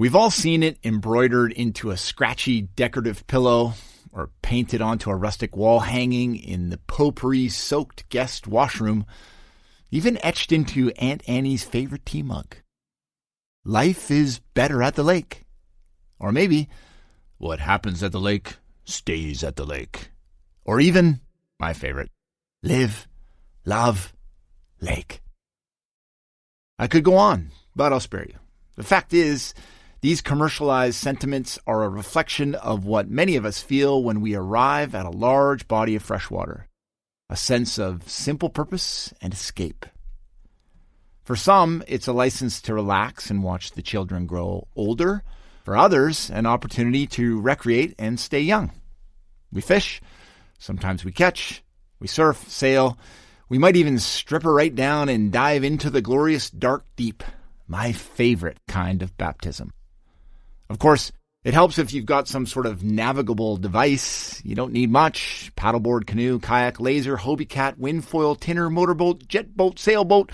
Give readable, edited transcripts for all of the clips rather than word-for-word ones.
We've all seen it embroidered into a scratchy decorative pillow or painted onto a rustic wall hanging in the potpourri-soaked guest washroom, even etched into Aunt Annie's favorite tea mug. Life is better at the lake. Or maybe, what happens at the lake stays at the lake. Or even, my favorite, live, love, lake. I could go on, but I'll spare you. The fact is, these commercialized sentiments are a reflection of what many of us feel when we arrive at a large body of fresh water. A sense of simple purpose and escape. For some, it's a license to relax and watch the children grow older. For others, an opportunity to recreate and stay young. We fish, sometimes we catch, we surf, sail. We might even strip her right down and dive into the glorious dark deep, my favorite kind of baptism. Of course, it helps if you've got some sort of navigable device. You don't need much. Paddleboard, canoe, kayak, laser, Hobie Cat, wind foil, tinner, motorboat, jet boat, sailboat.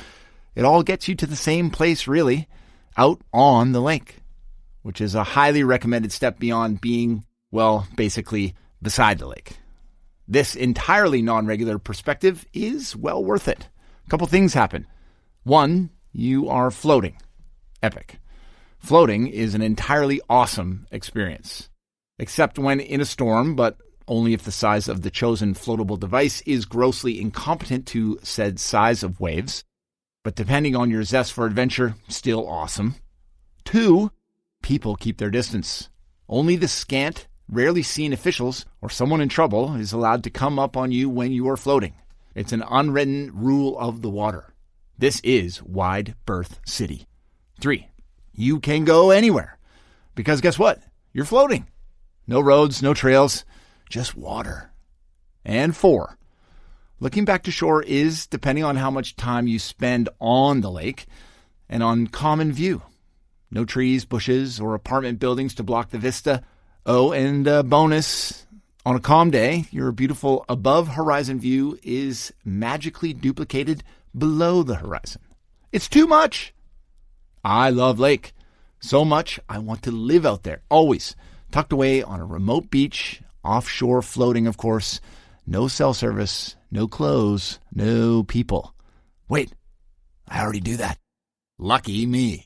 It all gets you to the same place, really, out on the lake, which is a highly recommended step beyond being, well, basically beside the lake. This entirely non-regular perspective is well worth it. A couple things happen. One, you are floating. Epic. Floating is an entirely awesome experience, except when in a storm, but only if the size of the chosen floatable device is grossly incompetent to said size of waves. But depending on your zest for adventure, still awesome. 2, people keep their distance. Only the scant, rarely seen officials or someone in trouble is allowed to come up on you when you are floating. It's an unwritten rule of the water. This is Wide Berth City. 3, you can go anywhere. Because guess what? You're floating. No roads, no trails, just water. And 4, looking back to shore is, depending on how much time you spend on the lake, an uncommon view. No trees, bushes, or apartment buildings to block the vista. Oh, and a bonus, on a calm day, your beautiful above-horizon view is magically duplicated below the horizon. It's too much. I love lake. So much, I want to live out there, always. Tucked away on a remote beach, offshore floating, of course. No cell service, no clothes, no people. Wait, I already do that. Lucky me.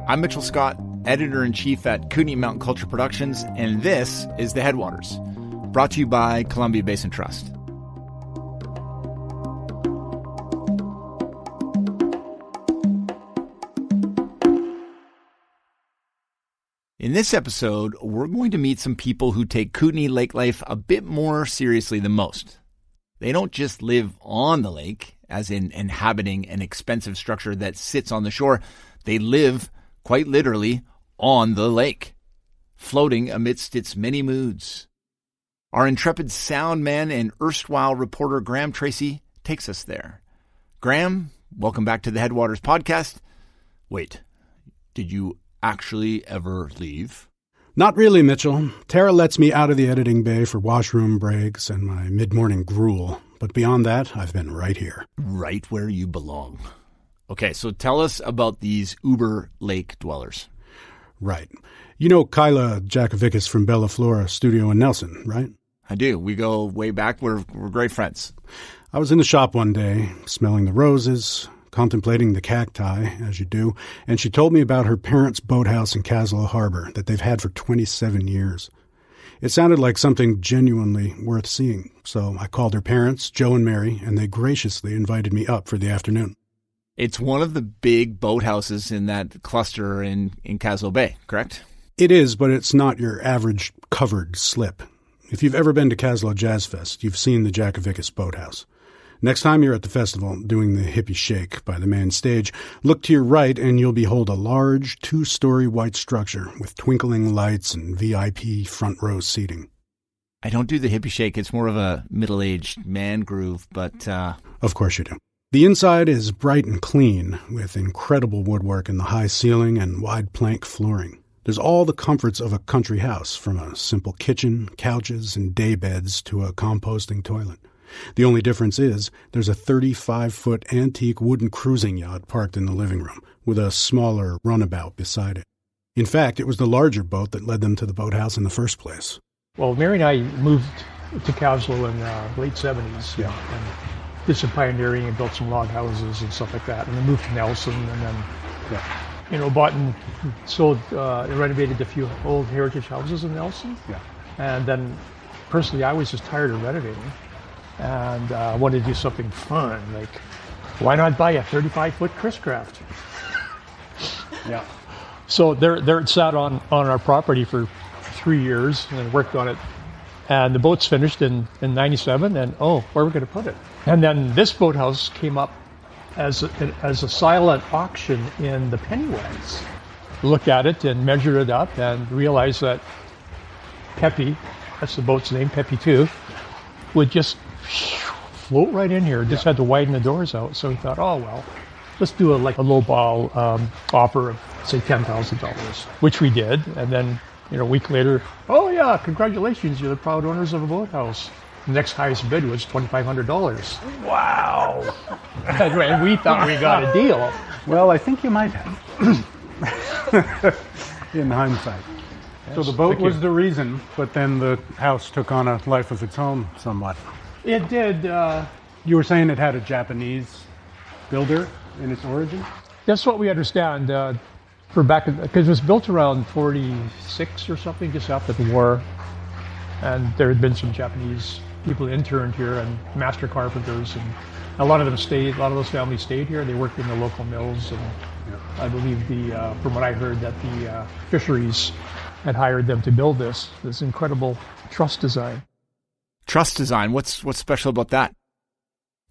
I'm Mitchell Scott, Editor-in-Chief at Kootenay Mountain Culture Productions, and this is The Headwaters, brought to you by Columbia Basin Trust. In this episode, we're going to meet some people who take Kootenay lake life a bit more seriously than most. They don't just live on the lake, as in inhabiting an expensive structure that sits on the shore. They live, quite literally, on the lake, floating amidst its many moods. Our intrepid sound man and erstwhile reporter Graham Tracey takes us there. Graham, welcome back to the Headwaters Podcast. Wait, did you actually ever leave? Not really, Mitchell. Tara lets me out of the editing bay for washroom breaks and my mid-morning gruel. But beyond that, I've been right here. Right where you belong. Okay, so tell us about these Uber lake dwellers. Right. You know Kyla Jakovikus from Bella Flora Studio in Nelson, right? I do. We go way back. We're great friends. I was in the shop one day, smelling the roses, contemplating the cacti, as you do, and she told me about her parents' boathouse in Kaslo Harbor that they've had for 27 years. It sounded like something genuinely worth seeing, so I called her parents, Joe and Mary, and they graciously invited me up for the afternoon. It's one of the big boathouses in that cluster in Kaslo Bay, correct? It is, but it's not your average covered slip. If you've ever been to Kaslo Jazz Fest, you've seen the Jakovikus boathouse. Next time you're at the festival doing the hippie shake by the main stage, look to your right and you'll behold a large 2-story white structure with twinkling lights and VIP front row seating. I don't do the hippie shake. It's more of a middle-aged man groove, but... Of course you do. The inside is bright and clean, with incredible woodwork in the high ceiling and wide plank flooring. There's all the comforts of a country house, from a simple kitchen, couches, and day beds to a composting toilet. The only difference is there's a 35-foot antique wooden cruising yacht parked in the living room, with a smaller runabout beside it. In fact, it was the larger boat that led them to the boathouse in the first place. Well, Mary and I moved to Kaslo in the late 70s. Yeah. And did some pioneering and built some log houses and stuff like that. And then moved to Nelson and then, bought and sold and renovated a few old heritage houses in Nelson. Yeah. And then, personally, I was just tired of renovating and wanted to do something fun. Like, why not buy a 35-foot Chris Craft? Yeah. So there it sat on our property for 3 years and worked on it. And the boat's finished in 97, and where are we going to put it? And then this boathouse came up as a silent auction in the Pennywags. Looked at it and measured it up and realized that Peppy, that's the boat's name, Peppy 2, would just float right in here. Just had to widen the doors out. So we thought, let's do a low-ball offer of, say, $10,000, which we did. And then, a week later, congratulations, you're the proud owners of a boathouse. The next highest bid was $2,500. Wow. And we thought we got a deal. Well, I think you might have. In hindsight. Yes, so the boat was the reason, but then the house took on a life of its own somewhat. It did. You were saying it had a Japanese builder in its origin? That's what we understand. Because it was built around 46 or something, just after the war. And there had been some Japanese people interned here and master carpenters, and a lot of those families stayed here. They worked in the local mills, and I believe from what I heard, that the fisheries had hired them to build this incredible truss design. Truss design, what's special about that?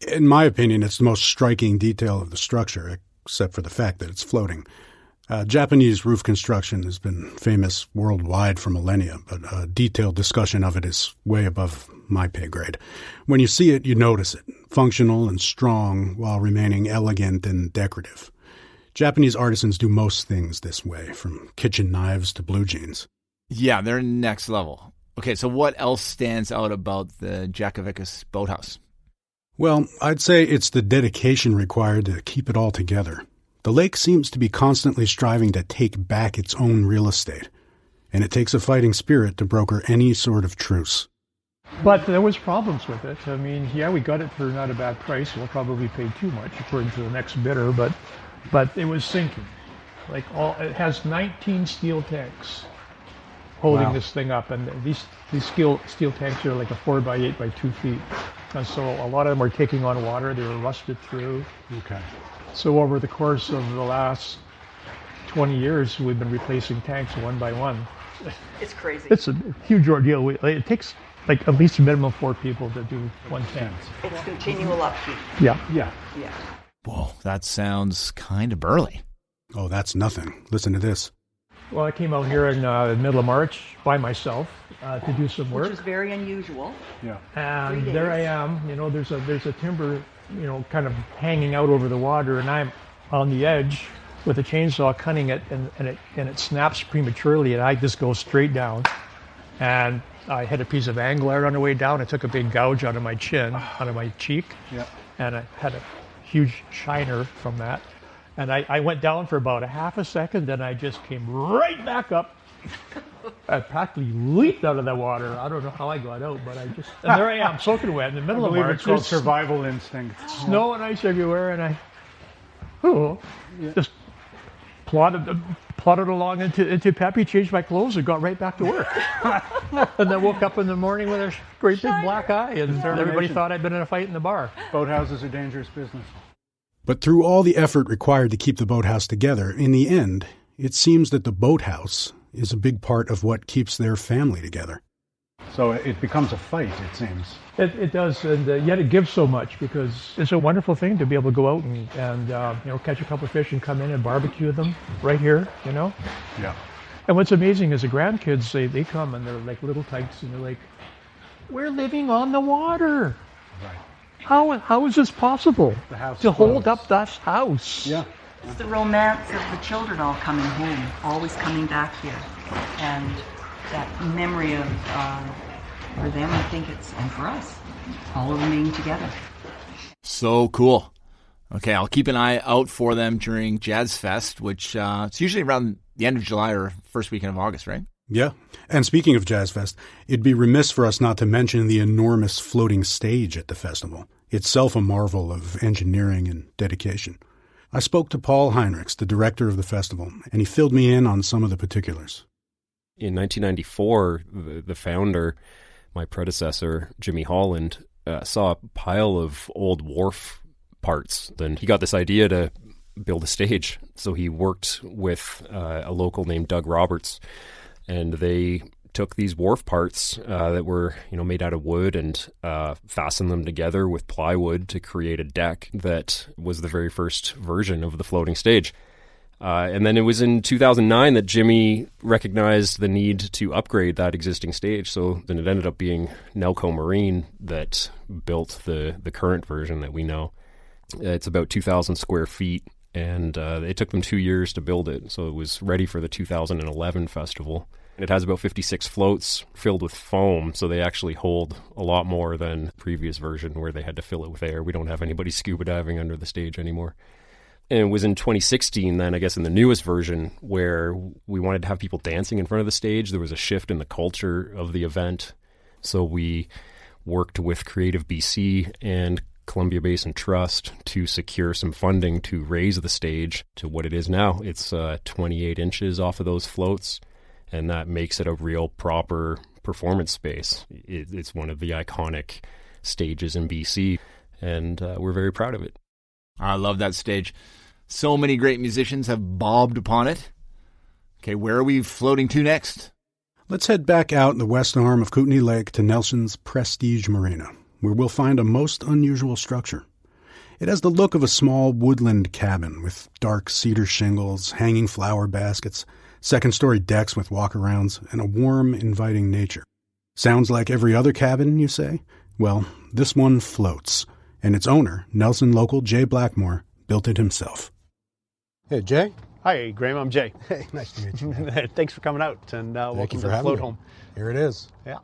In my opinion, it's the most striking detail of the structure, except for the fact that it's floating. Japanese roof construction has been famous worldwide for millennia, but a detailed discussion of it is way above my pay grade. When you see it, you notice it, functional and strong while remaining elegant and decorative. Japanese artisans do most things this way, from kitchen knives to blue jeans. Yeah, they're next level. Okay, so what else stands out about the Jakovikus boathouse? Well, I'd say it's the dedication required to keep it all together. The lake seems to be constantly striving to take back its own real estate, and it takes a fighting spirit to broker any sort of truce. But there was problems with it. I mean, we got it for not a bad price. We'll probably pay too much according to the next bidder, but it was sinking. It has 19 steel tanks holding this thing up, and these steel tanks are like a 4x8 by 2 feet, and so a lot of them were taking on water. They were rusted through. Okay. So over the course of the last 20 years, we've been replacing tanks one by one. It's crazy. It's a huge ordeal. It takes at least a minimum 4 people to do one tank. It's continual upkeep. Yeah. Whoa, that sounds kind of burly. Oh, that's nothing. Listen to this. Well, I came out here in the middle of March by myself to do some work. Which is very unusual. Yeah. And there I am. There's a timber, kind of hanging out over the water, and I'm on the edge with a chainsaw cutting it, and it snaps prematurely, and I just go straight down. And I had a piece of angler on the way down. I took a big gouge out of my chin, out of my cheek, and I had a huge shiner from that. And I went down for about a half a second, and I just came right back up. I practically leaped out of the water. I don't know how I got out, but and there I am, soaking wet in the middle of March. It's called survival instinct. Snow and ice everywhere, and I just plodded along into Peppy, changed my clothes, and got right back to work. And then woke up in the morning with a great big black eye, and everybody thought I'd been in a fight in the bar. Boathouses are dangerous business. But through all the effort required to keep the boathouse together, in the end, it seems that the boathouse is a big part of what keeps their family together. So it becomes a fight, it seems. It does, and yet it gives so much, because it's a wonderful thing to be able to go out and catch a couple of fish and come in and barbecue them right here, Yeah. And what's amazing is the grandkids, they come and they're like little tykes, and they're like, we're living on the water. Right. How is this possible The house to hold floats. up that house? Yeah. It's the romance of the children all coming home, always coming back here. And that memory of, for them, I think and for us, all of them being together. So cool. Okay, I'll keep an eye out for them during Jazz Fest, which it's usually around the end of July or first weekend of August, right? Yeah. And speaking of Jazz Fest, it'd be remiss for us not to mention the enormous floating stage at the festival, itself a marvel of engineering and dedication. I spoke to Paul Heinrichs, the director of the festival, and he filled me in on some of the particulars. In 1994, the founder, my predecessor, Jimmy Holland, saw a pile of old wharf parts. Then he got this idea to build a stage. So he worked with a local named Doug Roberts, and they took these wharf parts that were made out of wood and fastened them together with plywood to create a deck that was the very first version of the floating stage. And then it was in 2009 that Jimmy recognized the need to upgrade that existing stage. So then it ended up being Nelco Marine that built the current version that we know. It's about 2,000 square feet, and it took them 2 years to build it. So it was ready for the 2011 festival. It has about 56 floats filled with foam, so they actually hold a lot more than the previous version where they had to fill it with air. We don't have anybody scuba diving under the stage anymore. And it was in 2016 then, I guess, in the newest version, where we wanted to have people dancing in front of the stage. There was a shift in the culture of the event. So we worked with Creative BC and Columbia Basin Trust to secure some funding to raise the stage to what it is now. It's 28 inches off of those floats, and that makes it a real proper performance space. It's one of the iconic stages in BC, and we're very proud of it. I love that stage. So many great musicians have bobbed upon it. Okay, where are we floating to next? Let's head back out the west arm of Kootenay Lake to Nelson's Prestige Marina, where we'll find a most unusual structure. It has the look of a small woodland cabin with dark cedar shingles, hanging flower baskets, second-story decks with walk-arounds, and a warm, inviting nature. Sounds like every other cabin, you say? Well, this one floats, and its owner, Nelson local Jay Blackmore, built it himself. Hey, Jay. Hi, Graham. I'm Jay. Hey, nice to meet you. Thanks for coming out, and welcome to the having float me. home. Here it is. Yeah.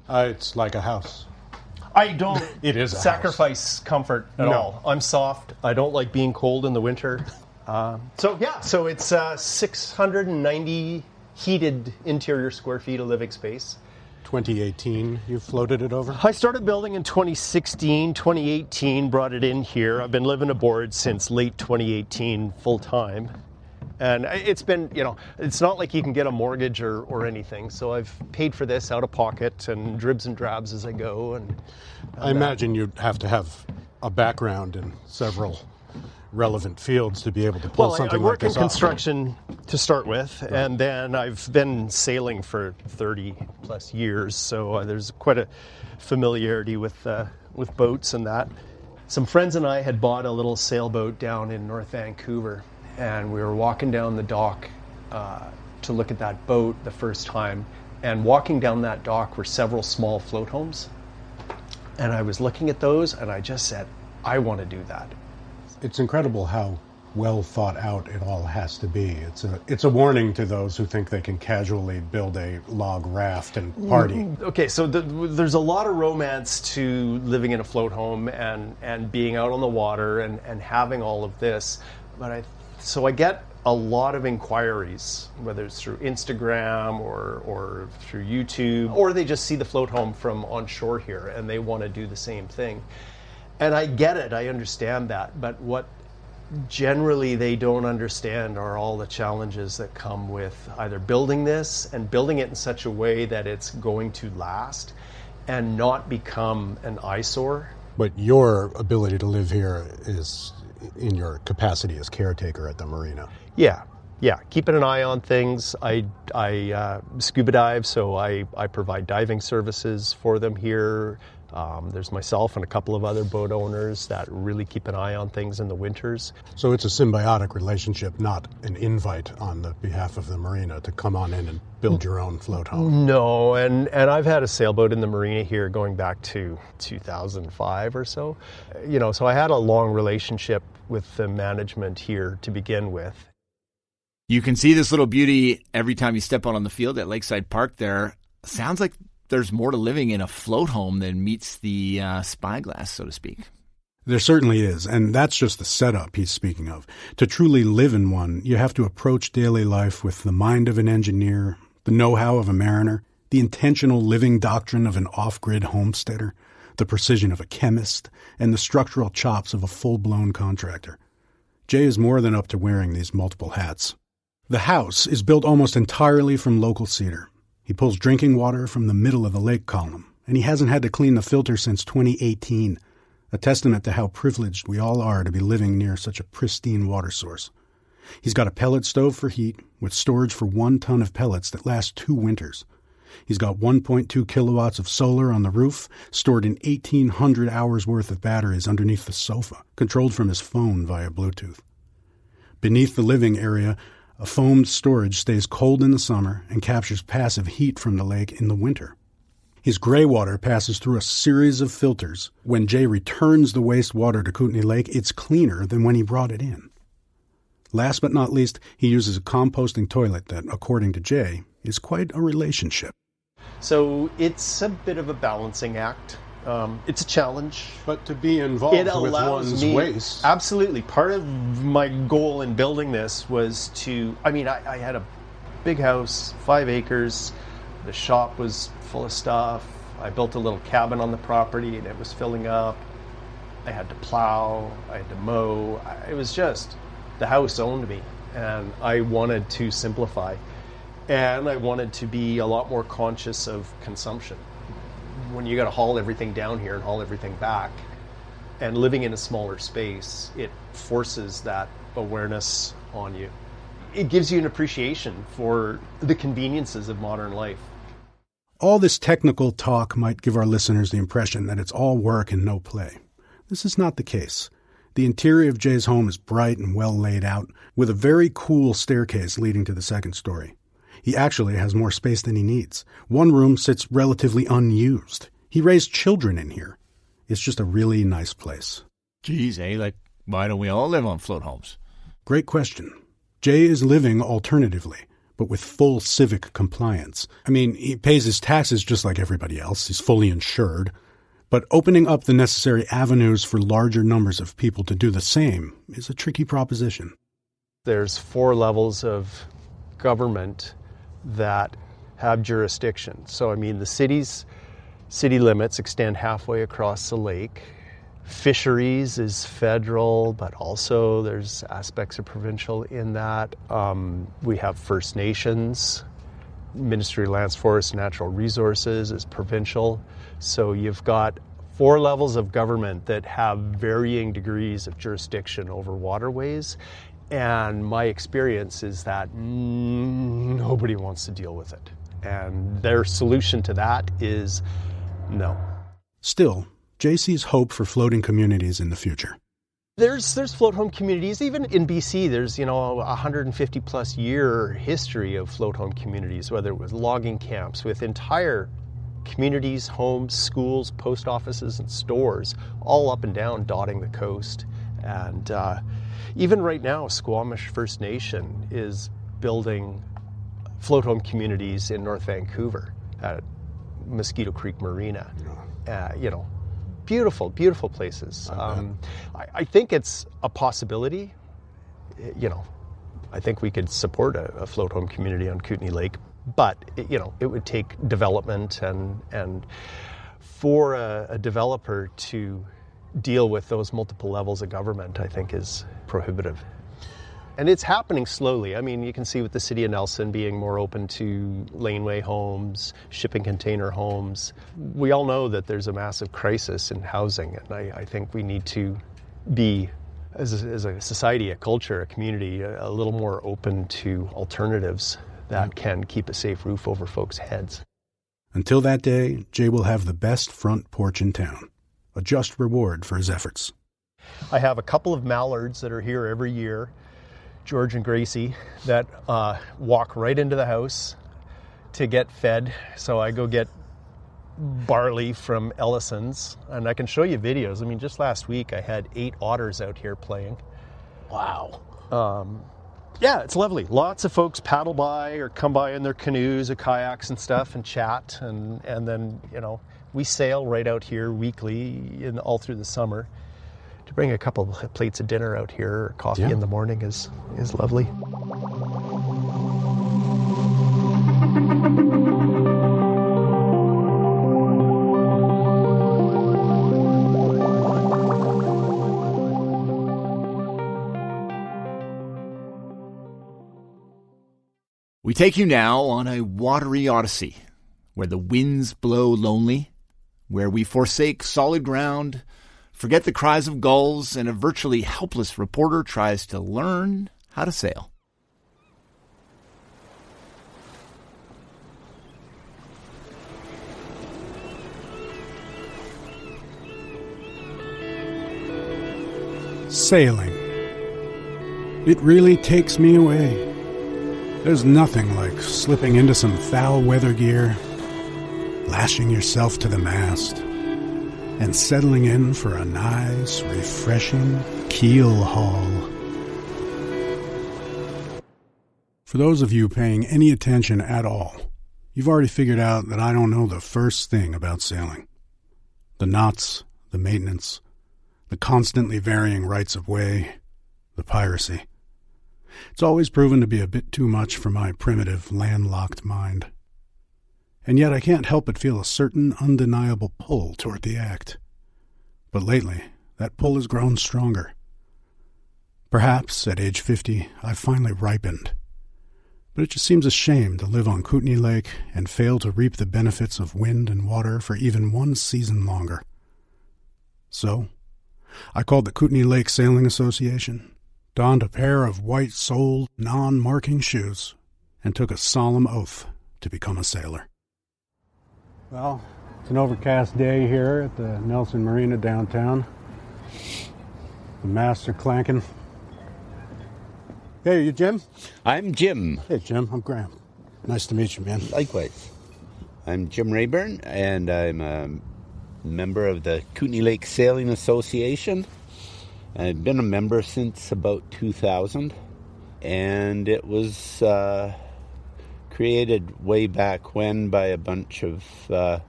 It's like a house. I don't It is a sacrifice comfort at all. I'm soft. I don't like being cold in the winter. So it's 690 heated interior square feet of living space. 2018, you floated it over? I started building in 2016, 2018, brought it in here. I've been living aboard since late 2018 full time. And it's been, it's not like you can get a mortgage or anything. So I've paid for this out of pocket and dribs and drabs as I go. And I imagine you'd have to have a background in several relevant fields to be able to pull something like this off. I work in construction to start with, and then I've been sailing for 30 plus years, so there's quite a familiarity with boats and that. Some friends and I had bought a little sailboat down in North Vancouver, and we were walking down the dock to look at that boat the first time, and walking down that dock were several small float homes, and I was looking at those, and I just said, I want to do that. It's incredible how well thought out it all has to be. It's a warning to those who think they can casually build a log raft and party. Okay, so there's a lot of romance to living in a float home and being out on the water and having all of this. But I get a lot of inquiries, whether it's through Instagram or through YouTube, or they just see the float home from on shore here and they want to do the same thing. And I get it, I understand that, but what generally they don't understand are all the challenges that come with either building this and building it in such a way that it's going to last and not become an eyesore. But your ability to live here is in your capacity as caretaker at the marina. Yeah, yeah, keeping an eye on things. I scuba dive, so I provide diving services for them here. There's myself and a couple of other boat owners that really keep an eye on things in the winters. So it's a symbiotic relationship, not an invite on the behalf of the marina to come on in and build your own float home. No, and I've had a sailboat in the marina here going back to 2005 or so. So I had a long relationship with the management here to begin with. You can see this little beauty every time you step out on the field at Lakeside Park there. Sounds like there's more to living in a float home than meets the spyglass, so to speak. There certainly is, and that's just the setup he's speaking of. To truly live in one, you have to approach daily life with the mind of an engineer, the know-how of a mariner, the intentional living doctrine of an off-grid homesteader, the precision of a chemist, and the structural chops of a full-blown contractor. Jay is more than up to wearing these multiple hats. The house is built almost entirely from local cedar. He pulls drinking water from the middle of the lake column, and he hasn't had to clean the filter since 2018, a testament to how privileged we all are to be living near such a pristine water source. He's got a pellet stove for heat, with storage for 1 ton of pellets that last 2 winters. He's got 1.2 kilowatts of solar on the roof, stored in 1,800 hours worth of batteries underneath the sofa, controlled from his phone via Bluetooth. Beneath the living area, a foamed storage stays cold in the summer and captures passive heat from the lake in the winter. His gray water passes through a series of filters. When Jay returns the wastewater to Kootenay Lake, it's cleaner than when he brought it in. Last but not least, he uses a composting toilet that, according to Jay, is quite a relationship. So it's a bit of a balancing act. It's a challenge. But to be involved with one's waste. Absolutely. Part of my goal in building this was I had a big house, 5 acres. The shop was full of stuff. I built a little cabin on the property and it was filling up. I had to plow, I had to mow. It was just, the house owned me, and I wanted to simplify. And I wanted to be a lot more conscious of consumption. When you got to haul everything down here and haul everything back, and living in a smaller space, it forces that awareness on you. It gives you an appreciation for the conveniences of modern life. All this technical talk might give our listeners the impression that it's all work and no play. This is not the case. The interior of Jay's home is bright and well laid out, with a very cool staircase leading to the second story. He actually has more space than he needs. One room sits relatively unused. He raised children in here. It's just a really nice place. Geez, why don't we all live on float homes? Great question. Jay is living alternatively, but with full civic compliance. He pays his taxes just like everybody else. He's fully insured. But opening up the necessary avenues for larger numbers of people to do the same is a tricky proposition. There's 4 levels of government that have jurisdiction. So, the city limits extend halfway across the lake. Fisheries is federal, but also there's aspects of provincial in that. We have First Nations. Ministry of Lands, Forests, and Natural Resources is provincial. So you've got 4 levels of government that have varying degrees of jurisdiction over waterways. And my experience is that nobody wants to deal with it. And their solution to that is no. Still, Jay sees hope for floating communities in the future. There's float home communities. Even in BC, there's, 150 plus year history of float home communities, whether it was logging camps with entire communities, homes, schools, post offices, and stores all up and down dotting the coast. And even right now, Squamish First Nation is building float home communities in North Vancouver at Mosquito Creek Marina. Beautiful, beautiful places. I think it's a possibility. I think we could support a float home community on Kootenay Lake, but it would take development, and for a developer to deal with those multiple levels of government, I think is prohibitive. And it's happening slowly. You can see with the city of Nelson being more open to laneway homes, shipping container homes. We all know that there's a massive crisis in housing, and I think we need to be as a society, a culture, a community, a little more open to alternatives that can keep a safe roof over folks' heads. Until that day, Jay will have the best front porch in town, a just reward for his efforts. I have a couple of mallards that are here every year, George and Gracie, that walk right into the house to get fed. So I go get barley from Ellison's, and I can show you videos. I mean, just last week I had 8 otters out here playing. Wow. Yeah, it's lovely. Lots of folks paddle by or come by in their canoes or kayaks and stuff and chat, and then, you know, we sail right out here weekly all through the summer. To bring a couple of plates of dinner out here or coffee in the morning is lovely. We take you now on a watery odyssey, where the winds blow lonely, where we forsake solid ground, forget the cries of gulls, and a virtually helpless reporter tries to learn how to sail. Sailing. It really takes me away. There's nothing like slipping into some foul weather gear, lashing yourself to the mast, and settling in for a nice, refreshing keel haul. For those of you paying any attention at all, you've already figured out that I don't know the first thing about sailing. The knots, the maintenance, the constantly varying rights of way, the piracy. It's always proven to be a bit too much for my primitive, landlocked mind. And yet I can't help but feel a certain undeniable pull toward the act. But lately, that pull has grown stronger. Perhaps, at age 50, I've finally ripened. But it just seems a shame to live on Kootenay Lake and fail to reap the benefits of wind and water for even one season longer. So, I called the Kootenay Lake Sailing Association, donned a pair of white-soled, non-marking shoes, and took a solemn oath to become a sailor. Well, it's an overcast day here at the Nelson Marina downtown. The masts are clanking. Hey, are you Jim? I'm Jim. Hey, Jim. I'm Graham. Nice to meet you, man. Likewise. I'm Jim Rayburn, and I'm a member of the Kootenay Lake Sailing Association. I've been a member since about 2000, and it was created way back when by a bunch of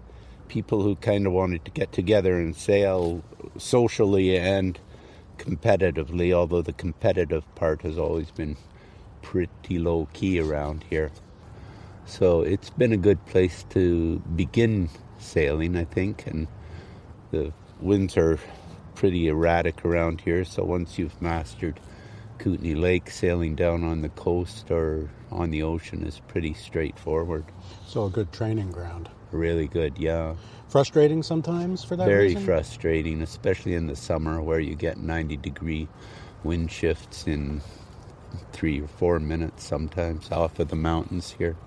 people who kind of wanted to get together and sail socially and competitively, although the competitive part has always been pretty low-key around here. So it's been a good place to begin sailing, I think, and the winds are pretty erratic around here, so once you've mastered Kootenay Lake, sailing down on the coast or on the ocean is pretty straightforward. So a good training ground. Really good, yeah. Frustrating sometimes for that Very reason? frustrating, especially in the summer where you get 90-degree wind shifts in 3 or 4 minutes sometimes off of the mountains here.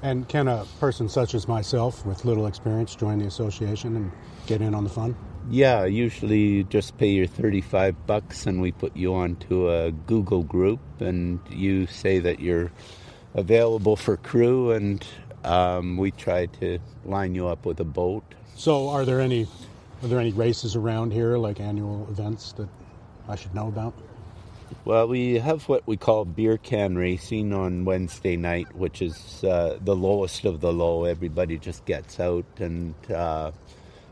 And can a person such as myself with little experience join the association and get in on the fun? Yeah, usually you just pay your $35 and we put you onto a Google group and you say that you're available for crew, and we try to line you up with a boat. So are there any races around here, like annual events that I should know about? Well, we have what we call beer can racing on Wednesday night, which is the lowest of the low. Everybody just gets out, and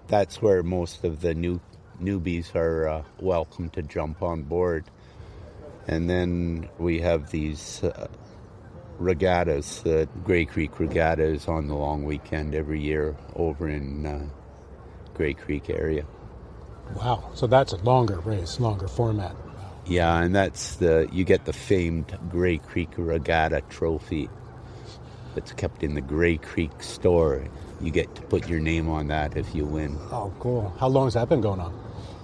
that's where most of the newbies are welcome to jump on board. And then we have these regattas, the Grey Creek regattas on the long weekend every year over in Grey Creek area. Wow, so that's a longer race, longer format. Yeah, and that's you get the famed Grey Creek Regatta trophy that's kept in the Grey Creek store. You get to put your name on that if you win. Oh, cool. How long has that been going on?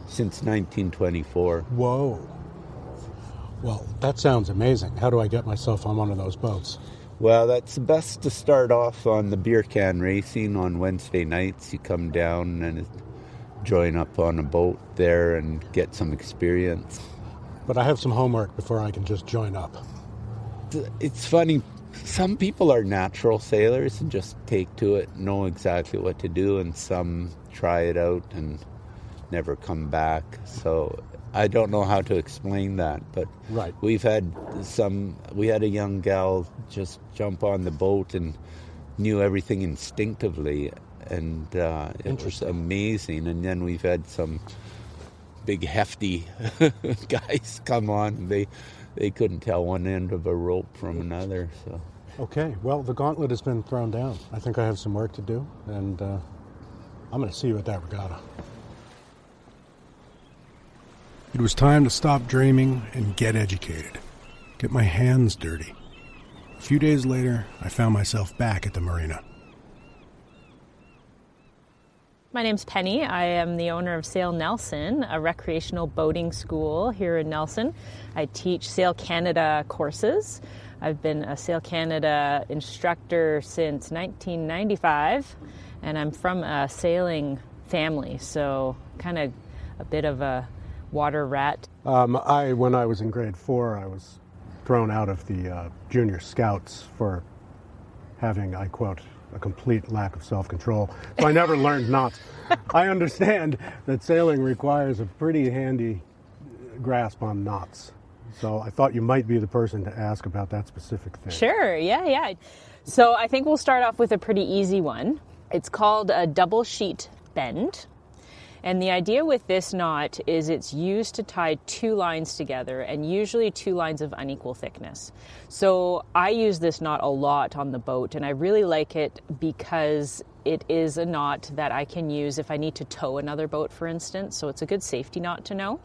since 1924. Whoa. Well, that sounds amazing. How do I get myself on one of those boats? Well, that's best to start off on the beer can racing on Wednesday nights. You come down and join up on a boat there and get some experience. But I have some homework before I can just join up. It's funny. Some people are natural sailors and just take to it, know exactly what to do, and some try it out and never come back. So I don't know how to explain that, but right. we had a young gal just jump on the boat and knew everything instinctively, and it was amazing. And then we've had some big hefty guys come on. They couldn't tell one end of a rope from another. So okay, well, the gauntlet has been thrown down. I think I have some work to do, and I'm going to see you at that regatta. It was time to stop dreaming and get educated. Get my hands dirty. A few days later, I found myself back at the marina. My name's Penny. I am the owner of Sail Nelson, a recreational boating school here in Nelson. I teach Sail Canada courses. I've been a Sail Canada instructor since 1995, and I'm from a sailing family, so kind of a bit of a water rat. When I was in grade 4, I was thrown out of the junior scouts for having, I quote, a complete lack of self-control. So I never learned knots. I understand that sailing requires a pretty handy grasp on knots. So I thought you might be the person to ask about that specific thing. Sure, yeah. So I think we'll start off with a pretty easy one. It's called a double sheet bend. And the idea with this knot is it's used to tie two lines together, and usually two lines of unequal thickness. So I use this knot a lot on the boat, and I really like it because it is a knot that I can use if I need to tow another boat, for instance. So it's a good safety knot to know.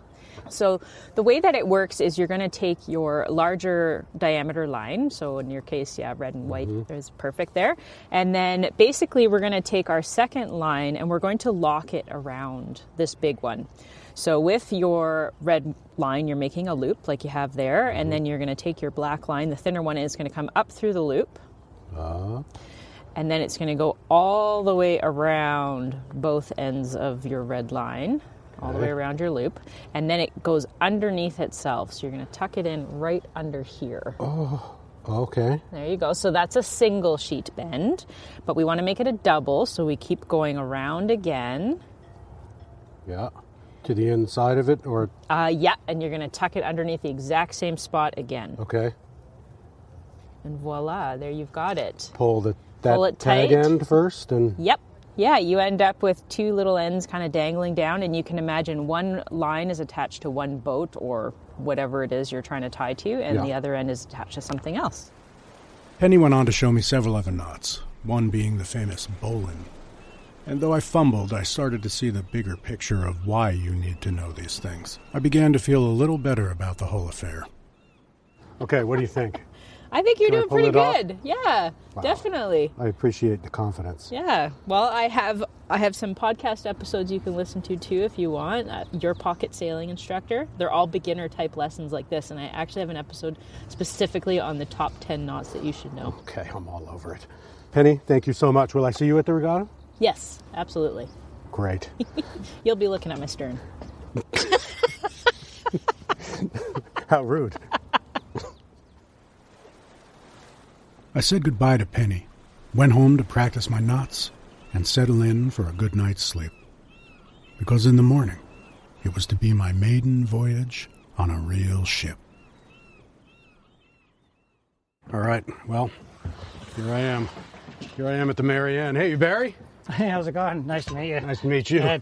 So the way that it works is you're going to take your larger diameter line. So in your case, red and white is perfect there. And then basically we're going to take our second line and we're going to lock it around this big one. So with your red line, you're making a loop like you have there. And then you're going to take your black line. The thinner one is going to come up through the loop. And then it's going to go all the way around both ends of your red line. All the way around your loop, and then it goes underneath itself. So you're going to tuck it in right under here. Oh, okay. There you go. So that's a single sheet bend, but we want to make it a double, so we keep going around again. Yeah. To the inside of it, or? Yeah, and you're going to tuck it underneath the exact same spot again. Okay. And voila, there you've got it. Pull it tight. Tag end first, and? Yep. Yeah, you end up with two little ends kind of dangling down, and you can imagine one line is attached to one boat or whatever it is you're trying to tie to, and the other end is attached to something else. Penny went on to show me several other knots, one being the famous bowline. And though I fumbled, I started to see the bigger picture of why you need to know these things. I began to feel a little better about the whole affair. Okay, what do you think? I think you're Can I doing pull pretty it off? good. Yeah, Wow. definitely. I appreciate the confidence. Yeah. Well, I have some podcast episodes you can listen to too if you want. Your Pocket Sailing Instructor. They're all beginner type lessons like this, and I actually have an episode specifically on the top 10 knots that you should know. Okay, I'm all over it. Penny, thank you so much. Will I see you at the regatta? Yes, absolutely. Great. You'll be looking at my stern. How rude. I said goodbye to Penny, went home to practice my knots, and settle in for a good night's sleep. Because in the morning, it was to be my maiden voyage on a real ship. All right, well, here I am. Here I am at the Marianne. Hey, Barry? Hey, how's it going? Nice to meet you. Nice to meet you.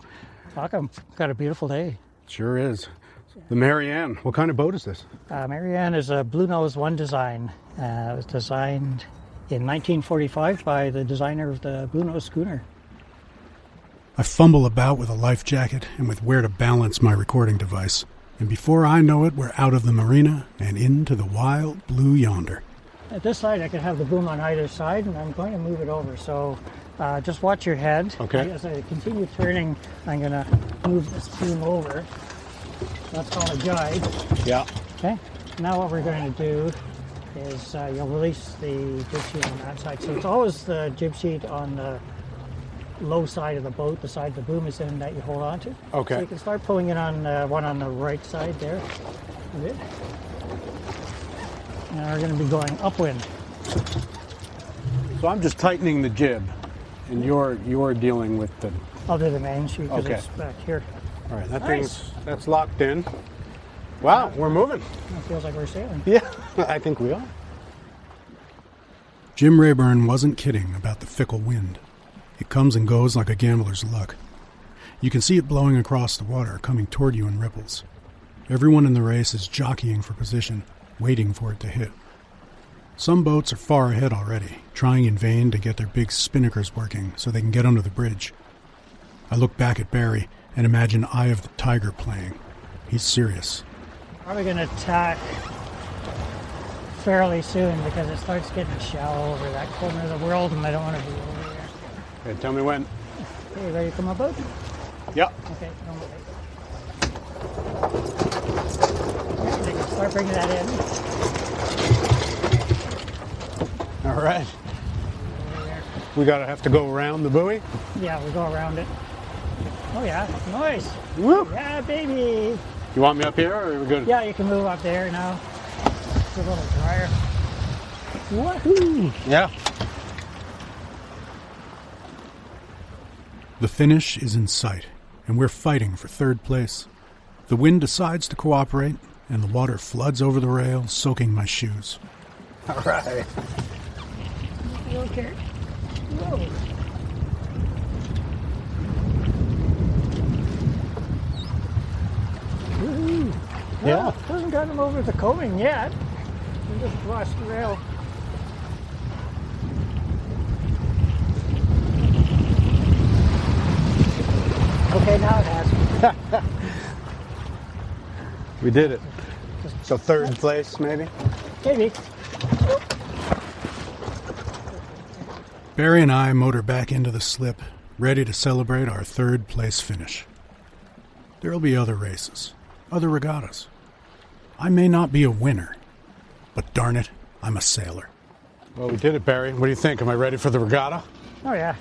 Welcome. Got a beautiful day. Sure is. The Marianne. What kind of boat is this? Marianne is a Blue Nose 1 design. It was designed in 1945 by the designer of the Blue Nose schooner. I fumble about with a life jacket and with where to balance my recording device. And before I know it, we're out of the marina and into the wild blue yonder. At this side, I could have the boom on either side, and I'm going to move it over. So Just watch your head. Okay. As I continue turning, I'm going to move this beam over. That's called a guide. Yeah. Okay. Now what we're going to do is you'll release the jib sheet on that side. So it's always the jib sheet on the low side of the boat, the side the boom is in, that you hold on to. Okay. So you can start pulling it on one on the right side there. A bit. And we're going to be going upwind. So I'm just tightening the jib, and you're dealing with the... I'll do the main sheet because Okay. it's back here. All right, Nice. that's locked in. Wow, we're moving. It feels like we're sailing. Yeah, I think we are. Jim Rayburn wasn't kidding about the fickle wind. It comes and goes like a gambler's luck. You can see it blowing across the water, coming toward you in ripples. Everyone in the race is jockeying for position, waiting for it to hit. Some boats are far ahead already, trying in vain to get their big spinnakers working so they can get under the bridge. I look back at Barry and imagine Eye of the Tiger playing. He's serious. Probably going to tack fairly soon because it starts getting shallow over that corner of the world and I don't want to be over there. Okay, tell me when. Okay, ready to come aboard? Yep. Okay, don't wait. Okay, start bringing that in. All right. We have to go around the buoy? Yeah, we go around it. Oh yeah, nice. Woo! Yeah, baby. You want me up here, or are we good? Yeah, you can move up there now. It's a little drier. Woohoo! Yeah. The finish is in sight, and we're fighting for third place. The wind decides to cooperate, and the water floods over the rail, soaking my shoes. All right. You okay? Whoa. Woohoo! Yeah. Well, hasn't got him over the coaming yet. We just crossed the rail. Okay, now it has. We did it. So third place, maybe? Maybe. Barry and I motor back into the slip, ready to celebrate our third place finish. There'll be other races, other regattas. I may not be a winner, but darn it, I'm a sailor. Well, we did it, Barry. What do you think? Am I ready for the regatta? Oh, yeah.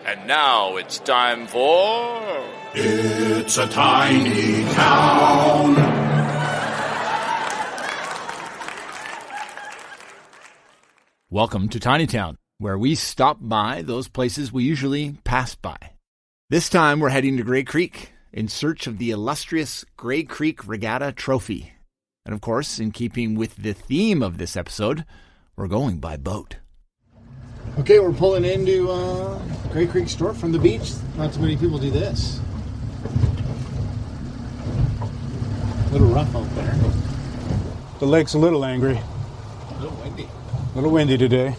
And now it's time for... It's a tiny town. Welcome to Tiny Town, where we stop by those places we usually pass by. This time we're heading to Grey Creek in search of the illustrious Grey Creek Regatta Trophy. And of course, in keeping with the theme of this episode, we're going by boat. Okay, we're pulling into Grey Creek store from the beach. Not too many people do this. A little rough out there. The lake's a little angry. A little windy. A little windy today.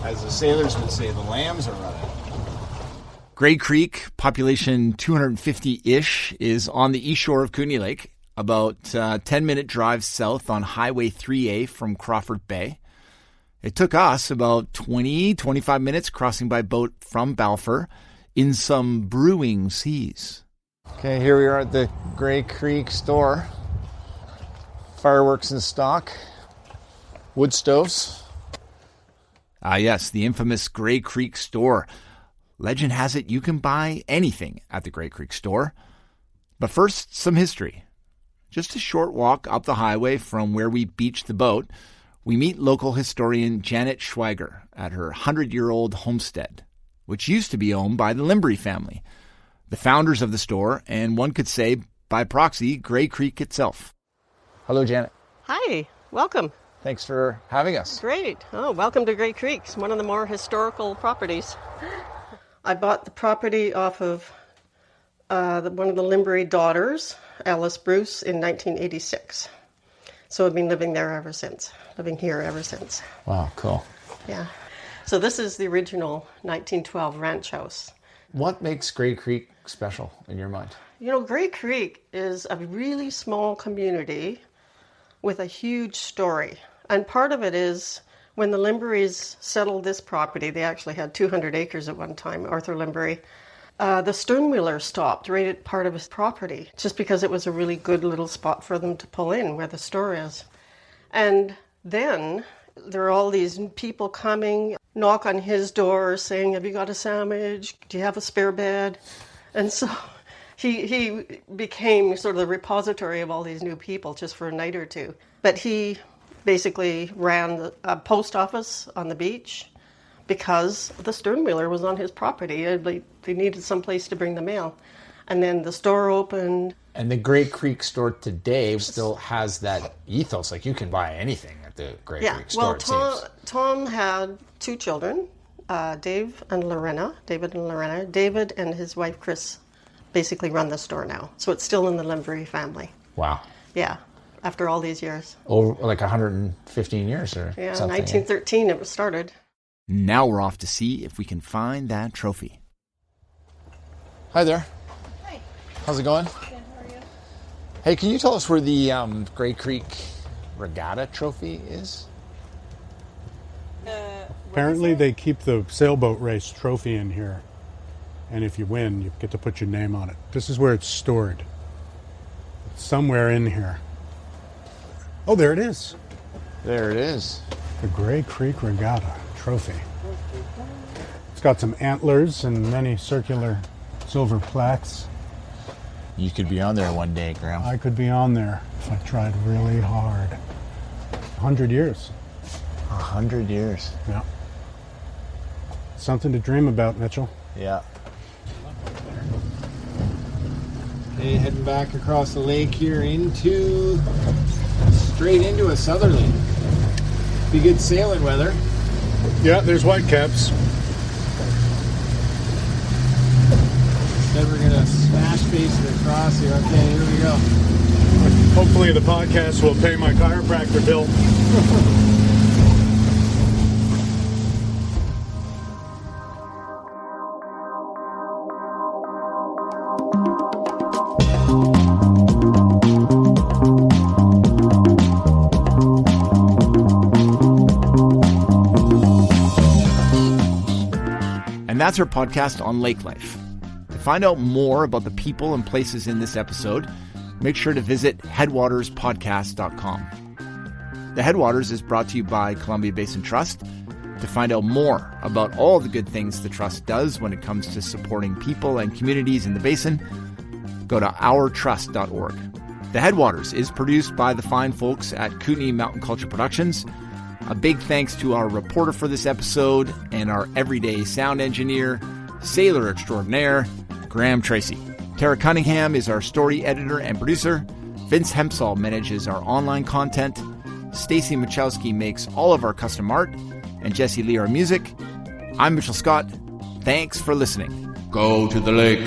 As the sailors would say, the lambs are running. Grey Creek, population 250-ish, is on the east shore of Kootenay Lake, about a 10-minute drive south on Highway 3A from Crawford Bay. It took us about 25 minutes crossing by boat from Balfour in some brewing seas. Okay, here we are at the Grey Creek store. Fireworks in stock. Wood stoves. Ah, yes, the infamous Grey Creek store. Legend has it you can buy anything at the Grey Creek store. But first, some history. Just a short walk up the highway from where we beached the boat, we meet local historian Janet Schweiger at her 100-year-old homestead, which used to be owned by the Limbury family, the founders of the store, and one could say, by proxy, Grey Creek itself. Hello, Janet. Hi, welcome. Thanks for having us. Great. Oh, welcome to Grey Creek. It's one of the more historical properties. I bought the property off of one of the Limbury daughters, Alice Bruce, in 1986. So I've been living here ever since. Wow, cool. Yeah. So this is the original 1912 ranch house. What makes Grey Creek special in your mind? You know, Grey Creek is a really small community with a huge story. And part of it is when the Limburys settled this property, they actually had 200 acres at one time, Arthur Limbury. The sternwheeler stopped right at part of his property just because it was a really good little spot for them to pull in where the store is. And then there are all these people coming, knock on his door saying, have you got a sandwich? Do you have a spare bed? And so he became sort of the repository of all these new people just for a night or two. But he basically ran a post office on the beach because the sternwheeler was on his property. They needed some place to bring the mail. And then the store opened. And the Grey Creek store today still has that ethos. Like, you can buy anything at the Grey Creek store, Tom had 2 children, David and Lorena. David and his wife, Chris, basically run the store now. So it's still in the Limbury family. Wow. Yeah, after all these years. Over like 115 years or something. 1913 it was started. Now we're off to see if we can find that trophy. Hi there. Hi. How's it going? Good, how are you? Hey, can you tell us where the Grey Creek Regatta trophy is? Apparently they keep the sailboat race trophy in here. And if you win, you get to put your name on it. This is where it's stored. It's somewhere in here. Oh, there it is. There it is. The Grey Creek Regatta trophy. It's got some antlers and many circular silver plaques. You could be on there one day, Graham. I could be on there if I tried really hard. 100 years. 100 years. Yeah. Something to dream about, Mitchell. Yeah. Okay, heading back across the lake here straight into a southerly. Be good sailing weather. Yeah, there's whitecaps. Then we're gonna smash face it across here. Okay, here we go. Hopefully the podcast will pay my chiropractor bill. And that's our podcast on lake life. To find out more about the people and places in this episode, make sure to visit headwaterspodcast.com. The Headwaters is brought to you by Columbia Basin Trust. To find out more about all the good things the Trust does when it comes to supporting people and communities in the basin, go to ourtrust.org. The Headwaters is produced by the fine folks at Kootenay Mountain Culture Productions. A big thanks to our reporter for this episode and our everyday sound engineer, sailor extraordinaire, Graham Tracey. Tara Cunningham is our story editor and producer. Vince Hempsall manages our online content. Stacy Machowski makes all of our custom art. And Jesse Lee our music. I'm Mitchell Scott. Thanks for listening. Go to the lake.